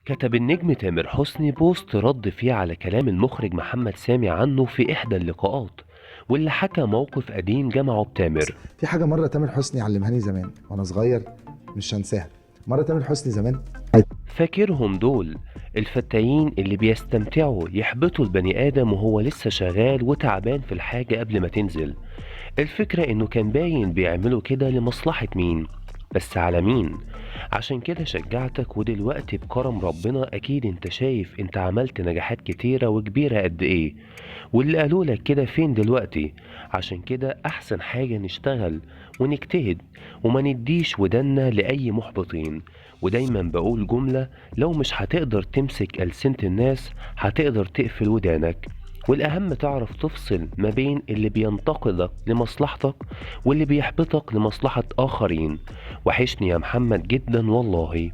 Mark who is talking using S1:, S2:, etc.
S1: كتب النجم تامر حسني بوست رد فيه على كلام المخرج محمد سامي عنه في إحدى اللقاءات، واللي حكى موقف قديم جمعه بتامر.
S2: في حاجه مره تامر حسني علمهاني زمان وانا صغير، مش هنساها. مره تامر حسني زمان
S1: فاكرهم دول الفتاين اللي بيستمتعوا يحبطوا البني آدم وهو لسه شغال وتعبان في الحاجة قبل ما تنزل. الفكرة إنه كان باين بيعملوا كده لمصلحة مين، بس على مين؟ عشان كده شجعتك، ودلوقتي بكرم ربنا أكيد أنت شايف أنت عملت نجاحات كتيرة وكبيرة قد إيه، واللي قالوا لك كده فين دلوقتي؟ عشان كده أحسن حاجة نشتغل ونجتهد وما نديش ودنا لأي محبطين. ودايما بقول جملة: لو مش هتقدر تمسك ألسنة الناس هتقدر تقفل ودانك. والأهم تعرف تفصل ما بين اللي بينتقدك لمصلحتك واللي بيحبطك لمصلحة آخرين. وحشني يا محمد جدا والله.